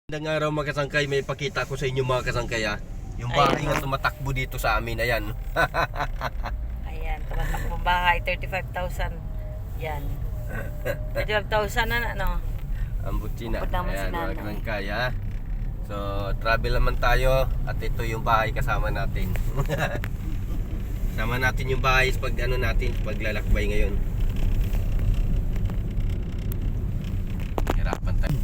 Magandang araw mga kasangkay, may pakita ko sa inyo mga kasangkay yung bahay Ayan. nga tumatakbo dito sa amin, ayan. Ayan, tumatakbong bahay, 35,000. Yan. 35,000 na, no? Ang butsina. Upod naman si Ayan mga nanay. kasangkay So, travel naman tayo at ito yung bahay kasama natin. Sama natin yung bahay pag ano natin, paglalakbay ngayon. Hirapan tayo.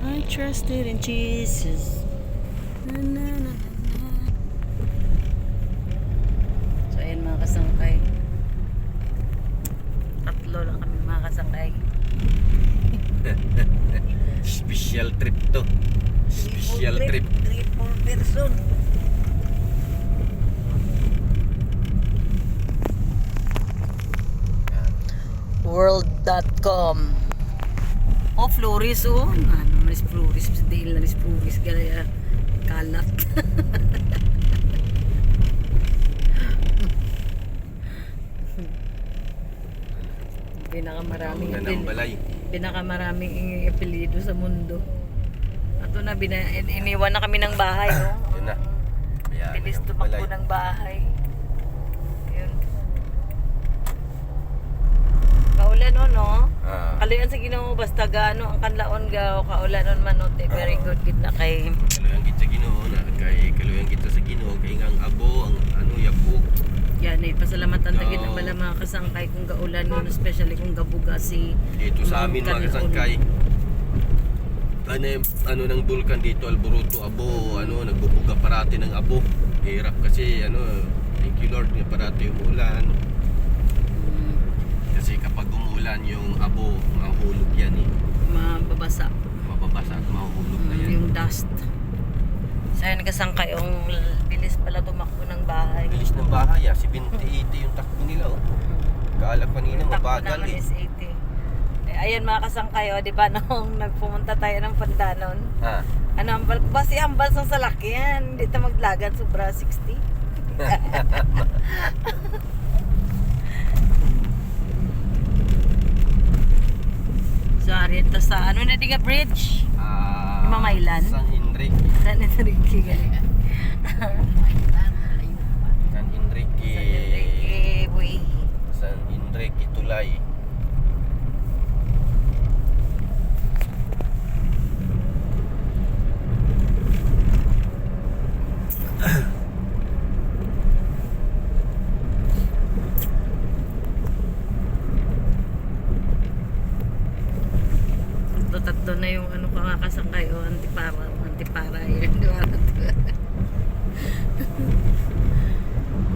I trusted in Jesus. Na, na, na, na. So, ayan mga kasangkay. Tatlo lang kami mga kasangkay. Special trip to. Special trip. 3-4 person. World.com. Oh, Flores, oh. Ano, manis Flores. Dahil na manis Flores. Gaya kalat. Pinakamaraming Una ng balay. pinakamaraming apelyido sa mundo. Ato na, iniwan na kami ng bahay, no? Yun na. Ayan, Bilis ng tumakbo balay. ng bahay. Yun. Kaulan o, no? Ah. Kaluyan sa Ginoo basta gaano ang kanlaon ga kaulan on manote. Very good gid na kay Kaluyang kita sa Ginoo na kay kaluyang kita sa Ginoo kay ang abo ang ano yapok. yan eh. Pasalamatan ta gid Oo. ang bala mga kasangkay kung gaulan mo, especially kung gabuga si Dito sa amin mga kasangkay. Ano ng bulkan dito Alboruto abo ano nagbubuga parati ng abo. Hirap kasi ano thank you Lord nga parati umuulan. Kasi kapag umuulan yung abo mahulog yan mababasa. mababasa at mahuhulog na yan. Yung dust. So yan kasangkay yung bilis pala tumakbo ng bahay. Bilis ng bahay 70-80 yung takbo nila Kala kanina Takbo mabagal naman is 80. Eh, ayan mga kasangkay, di ba nung nagpumunta tayo ng Pandanon? Ha. Ano, ambal, basi ambal sa salakyan. Hindi ta maglagan, sobra 60. Sorry, ito sa ano na diga bridge? Mamaylan? San Enrique. San Enrique gali. San Enrique. San Enrique, boy. San Enrique Tulay. Tatlo na yung ano ka kasangkay o antipara yun. Di ba?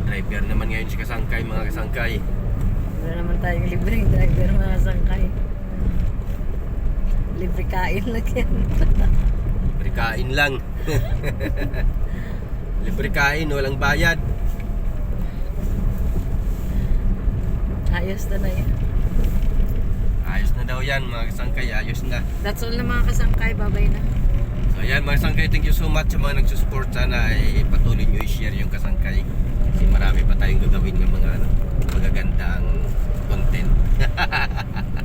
Driver naman ngayon si kasangkay mga kasangkay. Wala naman tayong libreng driver mga kasangkay. Libre kain lang yan. Libre kain lang. Libre kain, walang bayad. Ayos na yan. Ayos na daw yan mga kasangkay, ayos na. That's all na mga kasangkay. Bye-bye na. So ayan mga kasangkay, thank you so much sa mga nagsusupport. Sana ay patuloy nyo i-share yung kasangkay. Kasi marami pa tayong gagawin ng mga magagandang content.